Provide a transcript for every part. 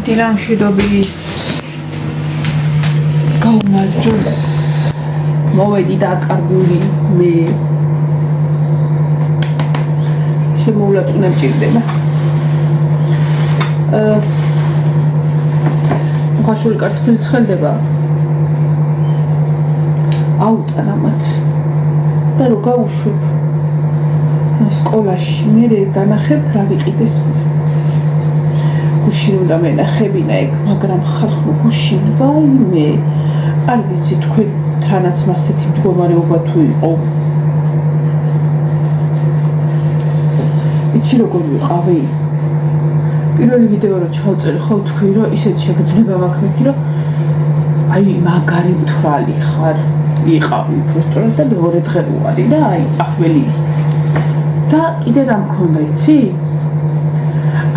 დილამშვიდობის გაუმარჯოს მოვედი დაკარგული მე შემოვლაწუნე მჭირდება ხაშული კარტოფილი ცხელდება აუტან ამათ და რო გავუშვებ სკოლაში მე განახებთ რა ვიყიდეს გუშინ უნდა მენახებინა ეგ, მაგრამ ხალხო გუშინ ვაიმე არ ვიცი თქვენთანაც მასეთი მდგომარეობა თუ იყო იცი როგორ ვიყავი პირველი ვიდეო რო ჩავწერე ხო თქვი რომ ისეთ შეგრძნება მაქვს მეთქი რომ აი მაგარი მთვრალი ხარ იყავი უბრალოდ და მეორე დღე ვარი და აი ახმელი ის და კიდე რა მქონდა იცი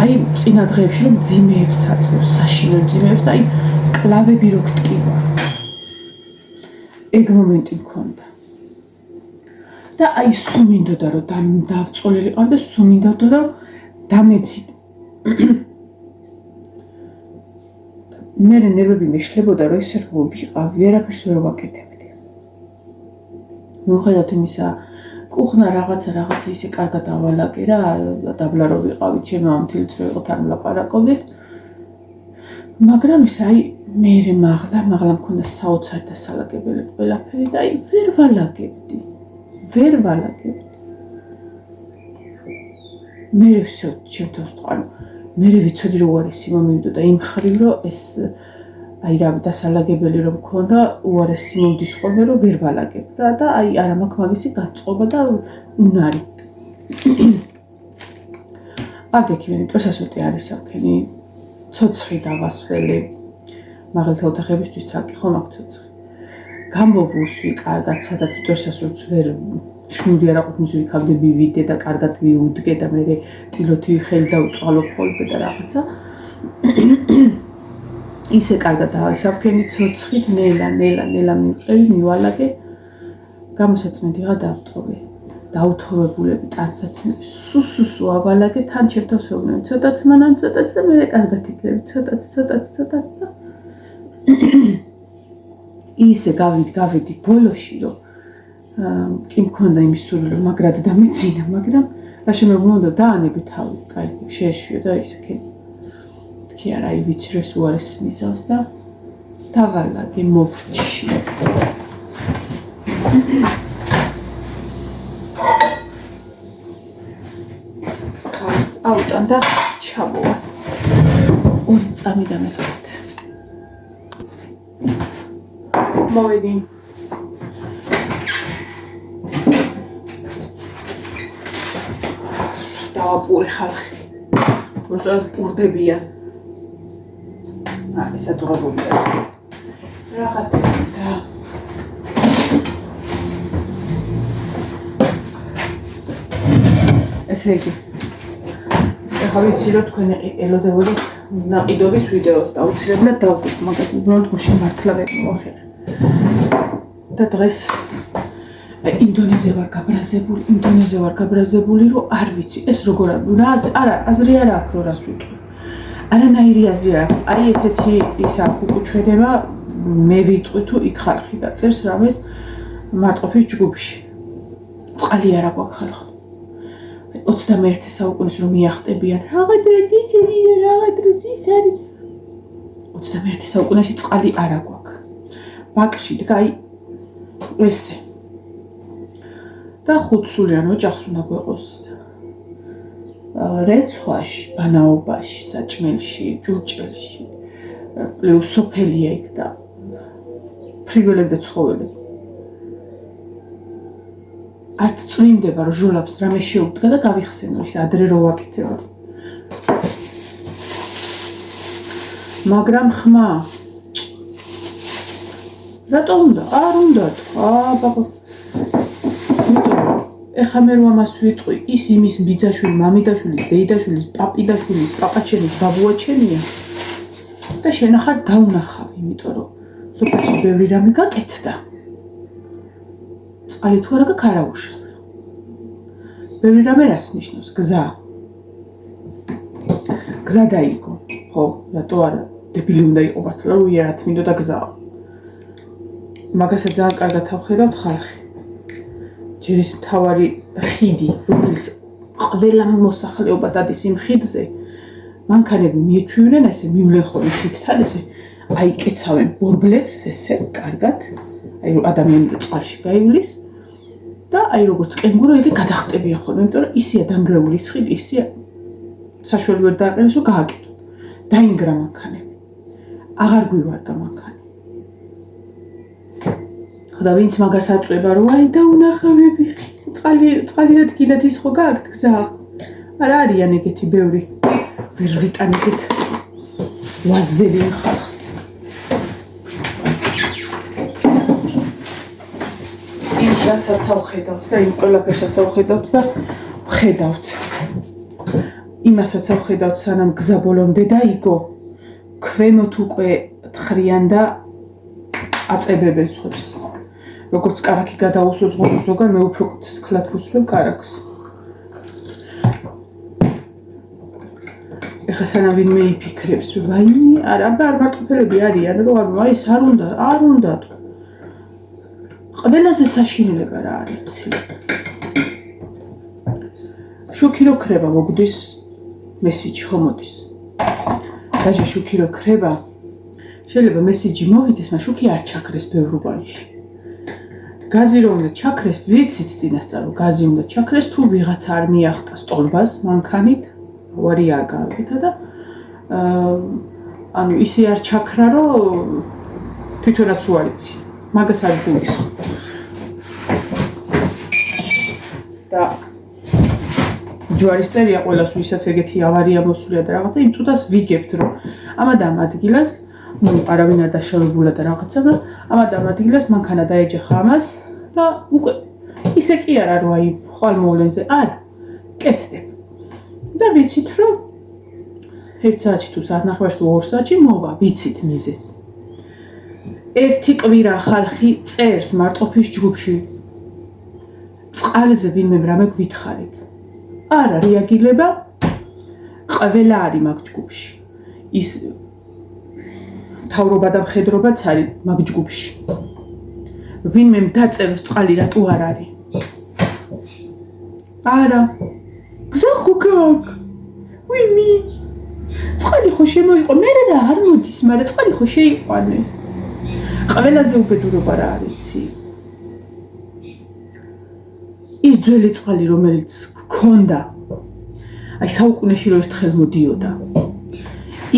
აი წინა დღეებში რომ ძიმეებს აწევს საშინო ძიმეებს და აი კლავები რო გტკივა ეგ მომენტი მქონდა და აი სულ მინდოდა რომ დავწოლილიყავ და სულ მინდოდა რომ დამეცი მე ნერვები მეშლებოდა რომ ისე რომ ვიყავ ვერაფერს ვერ ვაკეთებდი მიუხედავად იმისა კუხნა რაღაცა ისე კარგად ავალაგე რა დაბლა რო ვიყავით ჩემი ამთილით რო იყოთ არ ვლაპარაკობდით მაგრამ ის აი მე მაღლა მქონდა საოცარი და სალაგებელი ყველაფერი და აი ვერ ვალაგებდი მე ვიცოდი ჩემთვის ანუ მე ვიცოდი რომ უარესი მომივიდა და იმ ხრივ რომ ეს აი რა დასალაგებელი რომ მქონდა უარესი მომდის ხოლმე რომ ვერ ვალაგებ რა და აი არა მაქვს მაგისი გაწყობა და უნარი აბდექივენი ტოსასოტი არის აქენი ცოცხი დავასველი მაღალთა ოთახებისთვის ცალკე ხომ აქ ცოცხი გამოვუსვი კარგად სადაც ტოსასურს ვერ შნური არ აყოფნის ვიქავდე ვივიდე და კარგად ვიუდგე და მე ტილოთი ხელი დავწვალო ხოლმე და რაღაცა ისე კარგად ავისავქენი ცოცხით ნელა მივყევი მივალაგე გამოსაწმენდიღა დავტოვე დაუთოვებულები ტანსაცმლები სუსუ ავალაგე თან ჩემთავს ვეუბნები ცოტაც მანამ ცოტაც და მე კარგად იქნები ცოტაც და ისე გავიდი ბოლოში რომ კი მქონდა იმის სურვილი რომ მაგრად დამეცინა მაგრამ რა შემეუბნოდა დაანები თავი კაი შეეშვია და ისე კი არა აი ვიცი რომ უარეს მიზავს და დავალაგე მოვრჩი ხავს აუტან და ჩამოვა ორი წამი დამეხეთ მოვედი დავაპური ხალხი უბრალოდ პურდებიან ესა დუღაბულია რაღაცა და ესე იგი ეხლა ვიცი რომ თქვენ ელოდებოდით ნაყიდობის ვიდეოს და უცილებლად დავდეთ მაგას უბრალოდ გუშინ მართლა ვერ მოვახერე და დღეს ინდონეზია ვარ გაბრაზებული რომ არ ვიცი ეს როგორ არა აზრი არ აქვს რომ რას ვიტყვი არანაირი აზრი არ აქვს აი ესეთი ის აქვს უჩვენება მე ვიტყვი თუ იქ ხალხი დაწერს რამეს მარტყოფის ჯგუფში წყალი არ აქვს ხალხი 21 საუკუნის რომ მიახტებიან რაღაც დროს ისინი რაღაც დროს ის არის 21 საუკუნეში წყალი არ აქვს ბაკში დგაი ესე და ხუთსულიან ოჯახს უნდა გვეყოს რეცხვაში, ბანაობაში, საჭმელში, ჭურჭელში, პლუს სოფელია იქ და ფრიგოლები და ცხოველები. არც წვიმდება რომ ჟოლაპს რამე შეუდგა და გავიხსენო ის ადრე რო ვაკეთებდი. მაგრამ ხმა რატო უნდა? არ უნდა თქვა, ბაბა ეხა მე რომ ამას ვიტყვი, ის იმის ბიძაშვილი, მამიდაშვილის, დეიდაშვილის, პაპიდაშვილის, პაპაჩენის, ბაბუაჩენია და შენახარ დაუნახავ, იმიტომ რომ სოფელში ბევრი რამე გაკეთდა. წყალი თუ არა გაქვს არაუშავ. ბევრი რამე რას ნიშნავს? გზა. გზა დაიგო. ხო, რატო არა? დებილი უნდა იყო მართლა, რომ იარათ მინდოდა გზაო. მაგასაც ძალიან კარგად ავხედავთ ხალხი. ჯერ ის მთავარი ხიდი, რომელიც ყველა მოსახლეობა დადის იმ ხიდზე, მანქანები მიეჩვივნენ, ესე მივლენ ხოლმე ხიდთან, ესე აიკეცავენ ბორბლებს, ესე კარგად, აი რომ ადამიანი წყალში გაივლის და აი როგორც კენგურო იგი გადახტებიან ხოლმე, იმიტომ რომ ისია დანგრეული ის ხიდი, ისია საშუალო ვერ დააყენეს, რომ გააკეთოთ. დაინგრა მანქანები. აღარ გვივარდა მანქანა. ხოდა ვინც მაგას აწვება, რომ აი დაუნახავები, წყალიანად კიდათ ის ხო გააქვთ გზა? არა არიან ეგეთი ბევრი. ვერ ვიტანებით ვაზელინ ხალხს. იმ რასაც ავხედავთ და იმ ყველაფერსაც ავხედავთ და ვხედავთ. იმასაც ავხედავთ, სანამ გზა ბოლომდე დაიგო, ქვემოთ უკვე თხრიან და აწებებენ სხვებს. როგორც კარაქი გადაუსვოს ზოგან, მე უფრო სქლად ვუსვენ კარაქს. ეხლა სანამ ვინმე იფიქრებს, რომ ვაიმე, არა, არ მარტყოფელები არიან, რომ აი ეს არ უნდა. ყველაზე საშინელება რა არის? შუქი რო ქრება მოგდის მესიჯი ხომოდის. დაჟე შუქი რო ქრება, შეიძლება მესიჯი მოვიდეს, მაგრამ შუქი არ ჩაქრეს ბევრ უბანში. გაზი რო უნდა ჩაქრეს, ვიცით წინასწარ რომ გაზი უნდა ჩაქრეს, თუ ვიღაცა არ მიახტა სტოლბას მანქანით, ვარი არ გავაკეთა და ანუ ისე არ ჩაქრა, რომ თვითონაც უარიცი. მაგას არ გულისხმობ. და ჯვარისწერია ყველას, ვისაც ეგეთი ავარია მოსულია და რაღაცა, იმ წუთას ვიგებთ, რომ ამ ადგილას, არავინ არ დაშავებულა და რაღაცა, ამ ადგილას მანქანა დაეჯახა ამას და უკვე ისე კი არა, რომ აი ხვალ მოვლენზე, არა, კეთდება. და ვიცით, რომ 1 საათში თუ საათნახევარში თუ 2 საათში მოვა, ვიცით მიზეზს. ერთი კვირა ხალხი წერს მარტყოფის ჯგუფში. წყალზე ვინმე რამე გვითხარით. არა, რეაგირება ყველა არის მაგ ჯგუფში. ის თავრობა და მხედრობაც არის მაგ ჯგუფში. ვინმე დაწერს წყალი რატო არ არის? არა. გზა ხო გაქვს? ვინმე? წყალი ხო შემოიყო? მე რა არ მოდის, მაგრამ წყალი ხო შეიყვანე. ყველაზე უბედურობა რა არის? ის ძველი წყალი, რომელიც გქონდა, აი საუკუნეში რო ერთხელ მოდიოდა.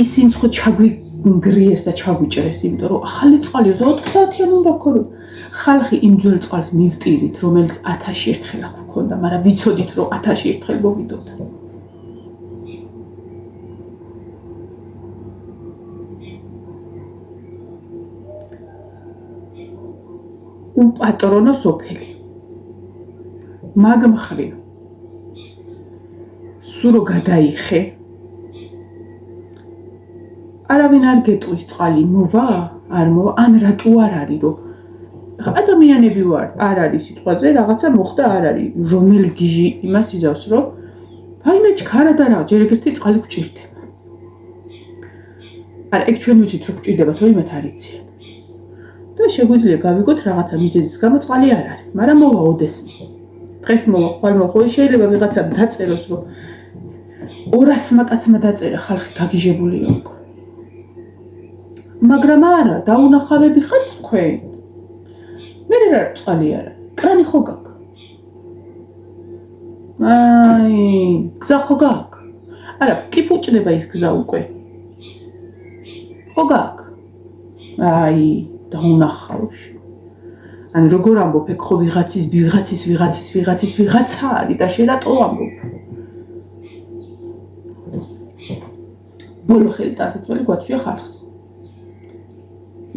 ისინი ხო ჩაგვიგრიეს და ჩაგვიჭრეს, იმიტომ რომ ახალი წყალი 4 საათიან უნდა გქონოდა. ხალხი იმ ძველ წყალს მივტირით, რომელიც 1000-ში ერთხელ აქ გქონდა, მაგრამ ვიცოდით, რომ 1000-ში ერთხელ მოვიდოდა. უპატრონო სოფელი. მაგ მხრივ სურო გადაიხე, არავინ არ გეტყვის წყალი მოვა, არ მოვა, ან რატო არ არის, რომ ადამიანები ვარ, არ არის სიტყვაზე, რაღაცა მოხდა, არ არის, რომელი გიჟი იმას იზავს, რომ ვაიმე ჩქარა და რა, ჯერ ერთი წყალი გვჭირდება. არა, ეგ ჩვენ ვიცით, რომ გვჭირდება, თორემეთ არ იციან. და შეგვიძლია გავიგოთ რაღაცა მიზეზის გამო წყალი არ არის, მაგრამ მოვა ოდესმე. დღეს მოვა, ხვალ მოვა, შეიძლება ვიღაცამ დაწეროს, რომ 200 კაცმა დაწერა, ხალხი გაგიჟებულია უკვე. მაგრამ არა, დაუნახავები ხართ თქვენ. მე რა წყალი არა, კრანი ხო გაქვს? აი, გზა ხო გაქვს? არა, კი ფუჭდება ის გზა უკვე. ხო გაქვს? აი, დაუნახავში. ან როგორ ამბობ, ეგ ხო ვიღაცის ვიღაცა არის და შენ რატო ამბობ? ბოლო ხელით ასაცველი გვაცვია ხალხს.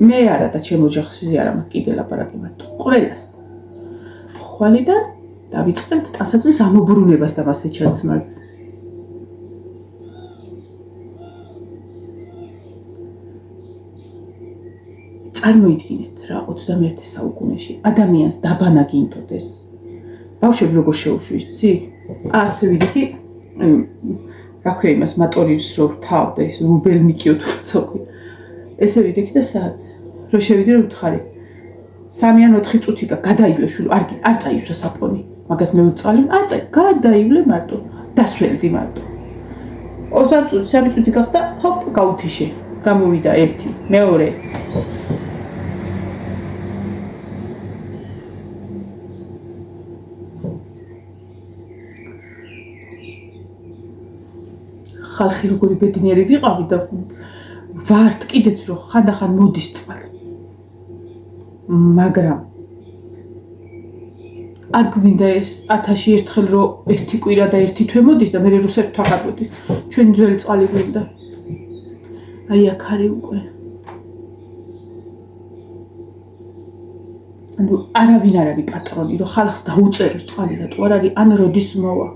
მე არა და ჩემ ოჯახზე არა მაქვს კიდე ლაპარაკი მარტო. ყველას. ხვალიდან დავიწყებთ ტანსაცმლის ამობრუნებას და მასე ჩაცმას. წარმოიდგინეთ რა 21 საუკუნეში ადამიანს დაბანაგინდოდეს. ბავშვები როგორ შეუშვის, ცი? ასე ვიდექი რა ქვია იმას მატორიუსს რო თავდა ის რუბელნიკიო თუ რა ქვია. ესე ვიდექი და საათზე. რო შევიდე რომ ვთხარი 3 ან 4 წუთი გადაივლე შვილო, არ წაივსა საფონი. მაგას მე ვწალი, არ წაი, გადაივლე მარტო, დასველდი მარტო. 3 წუთი, 3 წუთი გახდა, ჰოპ, გაუთიშე. გამოვიდა 1, მეორე. ხალხი როგორი ბედნიერი ვიყავი და ვართ კიდეც რომ ხანდახან მოდის წყალი. მაგრამ არ გვინდა ეს 1000-ში ერთხელ რომ ერთი კვირა და ერთი თვე მოდის და მე რუსებს თახად მოდის. ჩვენი ძველი წყალი გვინდა. აი აქ არის უკვე. ანუ არავინ არ არის პატრონი რომ ხალხს დაუწეროს წყალი რატო არ არის ან როდის მოვა.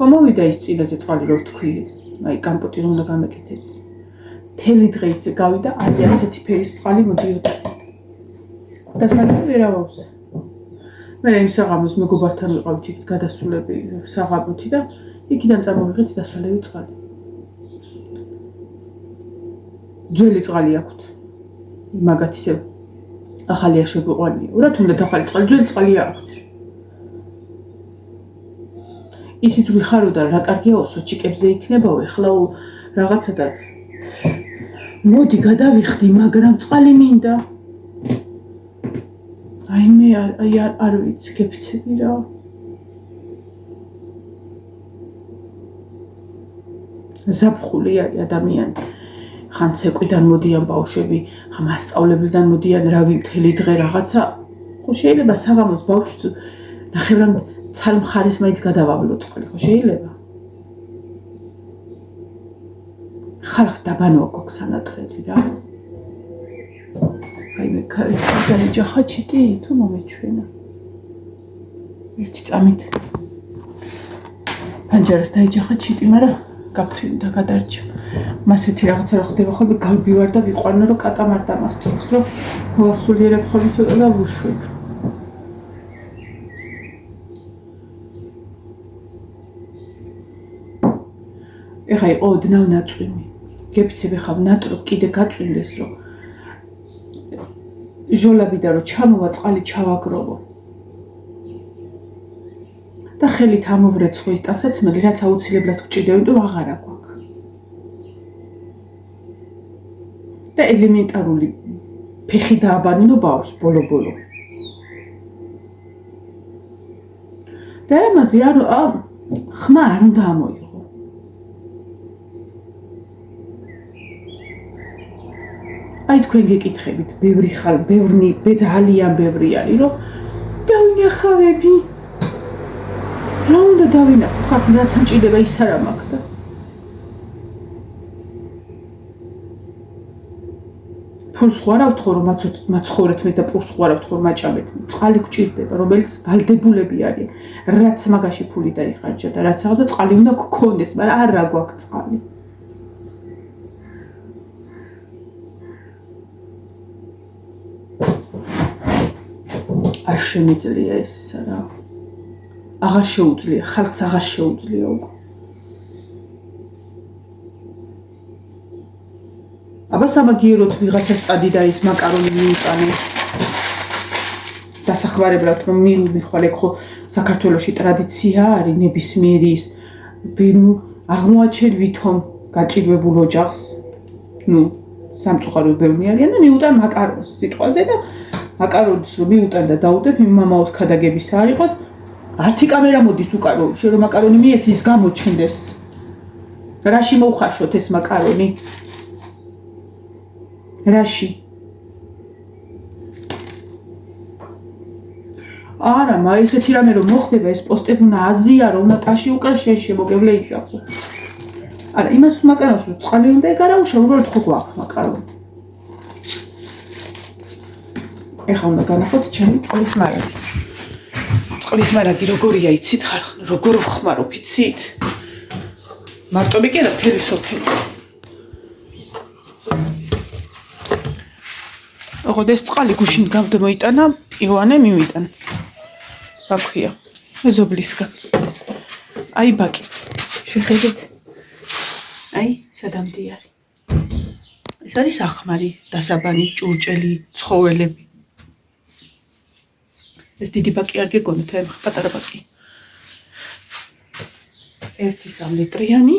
მოვიდა ის წინაზე წყალი რო ვთქვი, აი კამპოტი რომ უნდა გამეკეთები. მთელი დღე ისე გავიდა, აი ასეთი ფერის წყალი მოდიოდა. დასმალები ვერავავს. მე იმ საღამოს მეგობართან ვიყავით იქ გადასულები საღამოთი და იქიდან წამოვიღეთ დასალევი წყალი. ძველი წყალი აქვთ. მაგათ ისე ახალი არ შეგვიყვანია. ურა თუნდაც ახალი წყალი, ძველი წყალი აქვთ. ისიც ვიხაროდა რა კარგია სოჭიკებზე იქნებაო ეხლა რაღაცა და მოდი გადავიხდი მაგრამ წყალი მინდა აი მე არ ვიცი გეფიცები რა ზაფხული არის ადამიანი ხან ცეკვიდან მოდიან ბავშვები ხან მასწავლებლიდან მოდიან რავი მთელი დღე რაღაცა ხო შეიძლება საღამოს ბავშვს ნახევრად ცალ მხარეს მაინც გადავავლო წყალი ხო შეიძლება ხალხს დაბანოა გვაქვს სანატრელი რა აი მე ქარისგან ჯახაჩიტი თუ მომეჩვენა ერთი წამით პანჯარას დაიჯახა ჩიტი მაგრამ გაფრინდა გადარჩა მასეთი რაღაცა რა ხდება ხოლმე გავბივარ და ვიყვანო რომ კატამარ დამასწროს რომ ვასულიერებ ხოლმე ცოტა და ვუშვებ ეხა იყო ოდნავ ნაწვიმი. გეფიცები ხავ ნატრო კიდე გაწვინდეს რომ ჟოლაბი და რომ ჩამოვა წყალი ჩავაგროვო. და ხელით ამოვრეცხო ის ტანსაცმელი რაც აუცილებლად გვჭირდება თუ აღარა გვაქვს. და ელემენტარული ფეხი დააბანინო ბავშვს ბოლო-ბოლო. და ამაზე ხმა არ უნდა ამოიღო. აი თქვენ გეკითხებით, ბევრი ძალიან ბევრი არის, რომ დავინახავები. რა უნდა დავინახო? ხარ რაც ამჭირდება ის არა მაქვს და. ფულს ხო არა ვთხოვ რომ მაცხოვრეთ მე და პურს ხო არა ვთხოვ რომ მაჭამეთ. წყალი გვჭირდება, რომელიც ვალდებულები არის. რაც მაგაში ფული დაიხარჯა და რაც აღდა წყალი უნდა გქონდეს, მაგრამ არა გვაქვს წყალი. არ შემიძლია ეს რა აღარ შეუძლია ხალხს აღარ შეუძლია უკვე აბა სამაგიეროდ ვიღაცას წადი და ის მაკარონი მიიტანე დასახმარებლად რომ მიხვალე ხო საქართველოში ტრადიცია არის ნებისმიერი ის აღმოაჩენ ვითომ გაჭირვებულ ოჯახს სამწუხაროდ ბევრი არიან და მიუტან მაკარონს სიტყვაზე და მაკარონის რომ მიუტან და დაუდებ იმ მამაოს ქადაგების არ იყოს 10 კამერა მოდის უკარო შენ რომ მაკარონი მიეცი ის გამოჩნდეს რაში მოუხარშოთ ეს მაკარონი რაში არა მაგრამ ესეთი რამე რომ მოხდება ეს პოსტები უნდა აზიარო უნდა ტაში უკრა შენ შემოგევლე იცახო არა იმას მაკარონს რომ წყალი უნდა ეკარაუშა უბრალოდ ხო გვაქვს მაკარონი ეხლა უნდა განახოთ ჩემი წყლის მარაგი. წყლის მარაგი როგორია იცით ხარ? როგორ ვხმარობ იცით? მარტო კი არა მთელი სოფელი. ოღონდ ეს წყალი გუშინ გამოდმოიტანა ივანე მიმიტანა. რა ქვია? ეზობლისგან. აი ბაკი. შეხედეთ. აი, სადამდიარი. ეს არის ახმარი, დასაბანი, ჭურჭელი, ცხოველები. ეს დიდი ბაკი არ გეგონით, პატარა ბაკი. 1-3 ლიტრიანი.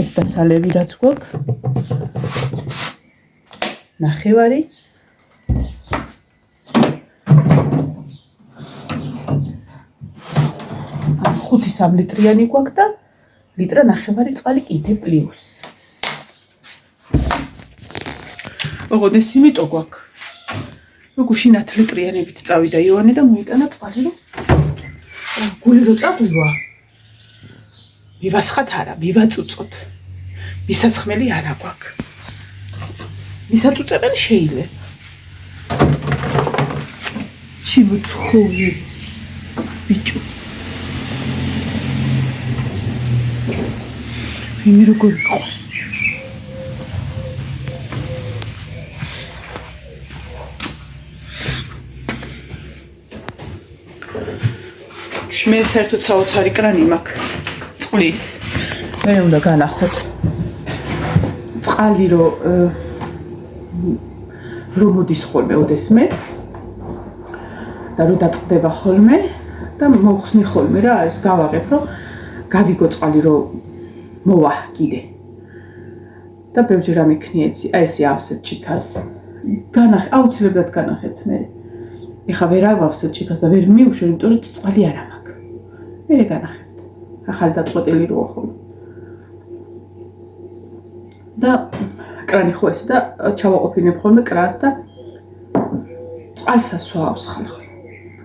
ეს დასალევი რაც გვაქვს. ნახევარი. ან 5-3 ლიტრიანი გვაქვს და ლიტრა ნახევარი წყალი კიდე პლუს. ოღონდ ეს იმიტომ გვაქვს. რომ გუშინ 10 ლიტრიანებით წავიდა ივანე და მოიტანა წყალი, რომ გული რო წაგვივა. მივასხათ არა, მივაწუწოთ. მისაცხმელი არა გვაქვს. მისაწუწებელი შეიძლება. ჩიმოცხული ბიჭო. ვინმე როგორ ყავს. მე საერთოდ საოცარი კრანი მაქვს წყლის. მე უნდა განახოთ წყალი რომ მოდის ხოლმე ოდესმე და რომ დაწყდება ხოლმე და მოხსნი ხოლმე რა ეს გავაღებ რომ გავიგო წყალი რომ მოვა კიდე და ბევრჯერ ამიქნია ეცი აი ესე ავსებ ჩიქას განახე აუცილებლად განახეთ მე ეხა ვერ ავსებ ჩიქას და ვერ მივშო იმიტომ რომ წყალი არ მაქვს მე განახეთ ახალი დაწყვეტილი როა ხოლმე და კრანი ხო ესე და ჩავაყოფინებ ხოლმე კრანს და წყალს ასვავს ხალხი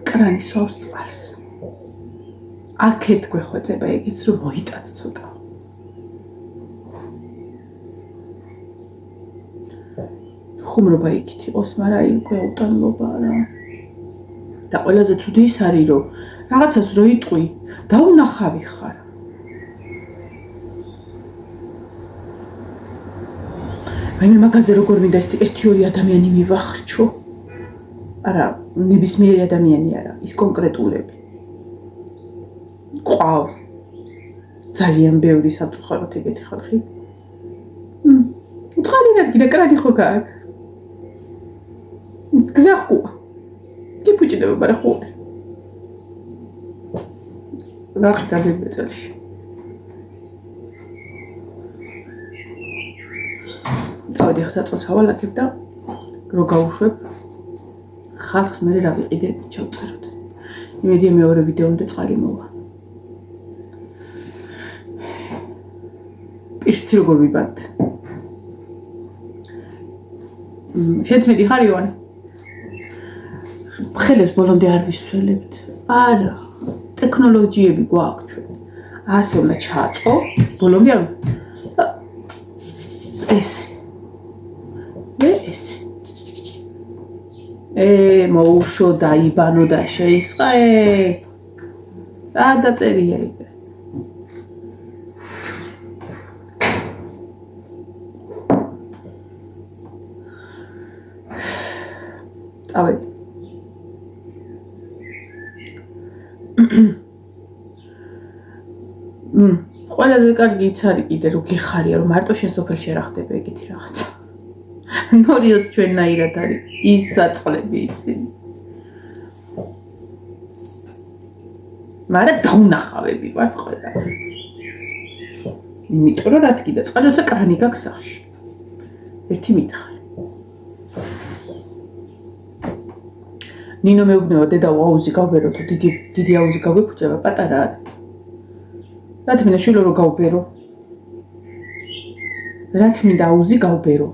კრანი სვავს წყალს აქეთ გვეხვეწება ეგეც რომ მოიტაც ცოტა ხუმრობა იქით იყოს მაგრამ აი უკვე უტანლობა რა და ყველაზე ცუდი ის არის რომ რაღაცას რო იტყვი დაუნახავი ხარ აი მე მაგაზე როგორ მინდა ეს 1-2 ადამიანი მივახრჩო არა ნებისმიერი ადამიანი არა ის კონკრეტულები ყავ ძალიან ბევრი სამწუხაროდ ეგეთი ხალხი წყალი რადგან და კრანი ხო გაქვს გზა ხუა კი პუჭდება მაგრამ ხო რა გებეწელში თავი ხა საწოლს ავალაკებ და რო გავუშვებ ხალხს მე რა ვიყიდე ჩავწეროთ იმედია მეორე ვიდეომდე წყალი მოვა პირში როგორ ვიბანთ შეთმედი ხარ ივანე ხელებს ბოლომდე არ ვისველებთ არა ტექნოლოგიები გვაქვს ჩვენ ასე უნდა ჩააწყო ბოლომდე ესე მოუშო დაიბანო და შეისყა რა დაწერია იქ წავედი ყველაზე კარგი იც არის კიდე რომ გეხარია რომ მარტო შენ სოფელში რა ხდება ეგეთი რაღაცა ნორიოთ ჩვენნაირად არის ის საწყლები ისინი მაგრამ დაუნახავები ვარ ყველა იმიტომ რომ რა თქმა უნდა წყალი როცა კრანი გაქვს სახში ერთი მითხარი ნინო მეუბნება დედა აუზი გავბეროთ დიდი აუზი გაგვიფუჭება პატარა რა თქმა შვილო რო გავბერო რა თქმა აუზი გავბერო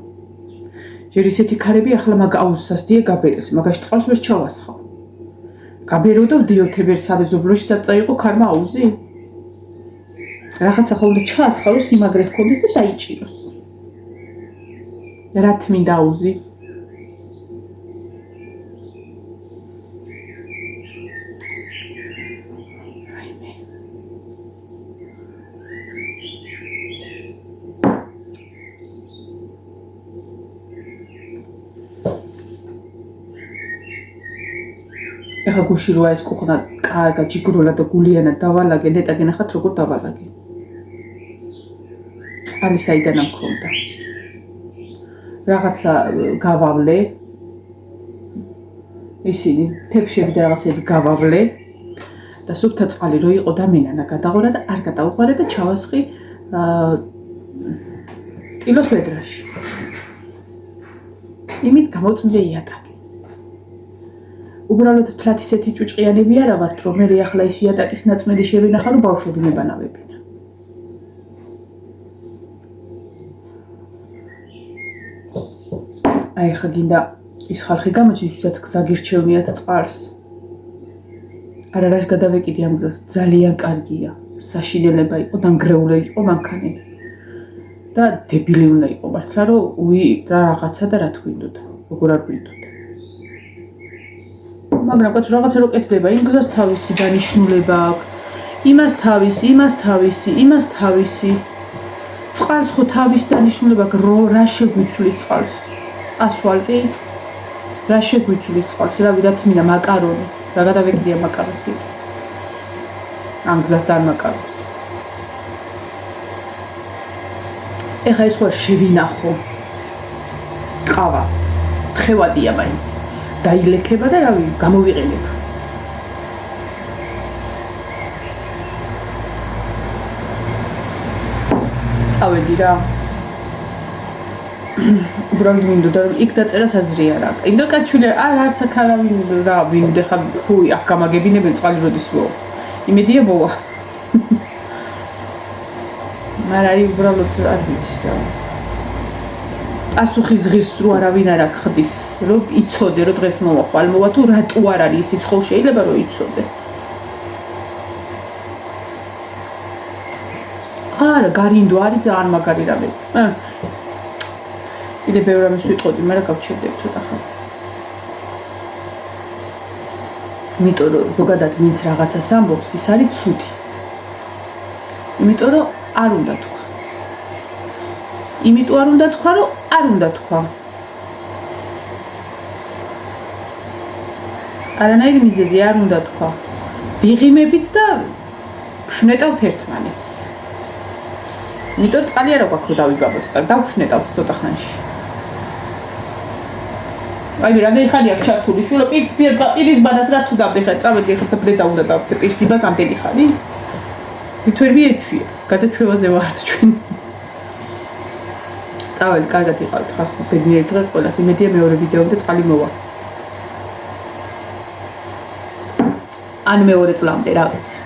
ჯერ ისეთი ქარები ახლა მაგ აუზსას დიე გაბერეს მაგაში წყალს ვერ ჩავასხავ გაბერო და ვდიოთებერ სამეზობლოში საწაიყო ქარმა აუზი რაღაცა ხოლმე ჩაასხავ სიმაგრე ჰქონდეს და დაიჭიროს რა თქმა აუზი ეხა გუში როა ეს კუხნა კარგად ჯიგრულად და გულიანად დავალაგე, ნეტა გენახათ როგორ დავალაგე. წყალი საიდან მქონდა. რაღაცა გავავლე. ისინი თეფშები და რაღაცები გავავლე და სუფთა წყალი რო იყო და მენანა გადაღორა და არ გადაუყარე და ჩავასხი კილოს ვედრაში. იმით გამოწმდე იატაკი. უბრალოდ თლათ ისეთი ჭუჭყიანები არა ვართ, რომ მე ახლა ის იატაკის ნაწმელი შევინახა, რომ ბავშვები მებანავებინა. აი ხა გინდა ის ხალხი გამოჩნდა, ვისაც გზა გირჩევნიათ წყარს. არა რას გადავეკიდი ამ გზას, ძალიან კარგია. საშინელება იყო, დანგრეული იყო მანქანები. და დებილი უნდა იყო მართლა, რომ რა რაღაცა და რა თქინდოდა, როგორ არ გვინდოდა. მაგრამ კაც რაღაცა რო კეთდება, იმ გზას თავისი დანიშნულება აქვს, იმას თავისი. წყალს ხო თავის დანიშნულება აქვს, რა შეგვიცვლის წყალს? ასფალტი რა შეგვიცვლის წყალს? რა ვიდათ მინდა მაკარონი. რა გადავეკიდია მაკარონს კიდე. ამ გზას და მაკარონს. ეხა ეს ხო შევინახო. ყავა. ხევადია მაინც. დაილექება და რავი, გამოვიყენებ. წავედი რა. უბრალოდ მინდოდა რომ იქ დაწერა საზრი არ აქვს. იმდო კაცული არც აქ არავინ რა ვინდე ხა ხუი აქ გამაგებინებენ წყალი როდის მოვა. იმედია მოვა. მაგრამ უბრალოდ არ ვიცი რა. პასუხი ზღირს რო არავინ არ ახდის, რომ იცოდე რომ დღეს მოვა, ხვალ მოვა თუ რატო არ არის ისი ხო შეიძლება რომ იცოდე. არა, გარინდო არის ძალიან მაგარი რამე. კიდე ბევრ რამეს ვიტყოდი, მაგრამ გავჩერდები ცოტა ხანი. იმიტომ რომ ზოგადად ვინც რაღაცას ამბობს, ის არის ცუდი. იმიტომ რომ არ უნდა თქვა. იმიტომ არ უნდა თქვა, რომ არ უნდა თქვა. არანაირი მიზეზი არ უნდა თქვა. ვიღიმებით და ვშნეტავთ ერთმანეთს. იმიტომ წყალი არ აქვს რომ დავიგაბოთ და დავშნეტავთ ცოტა ხანში. აი რამდენი ხანი აქვს ჩართული შულო პირის ბანას რა თუ დავდეხა წავედი ხა ბრედა უნდა დავცე პირსიბას ამდენი ხანი მითვერ მიეჩვია გადაჩვევაზე ვართ ჩვენ წავედი კარგად იყავით ხა ბედნიერი დღე ყველას იმედია მეორე ვიდეომდე წყალი მოვა ან მეორე წლამდე რა ვიცი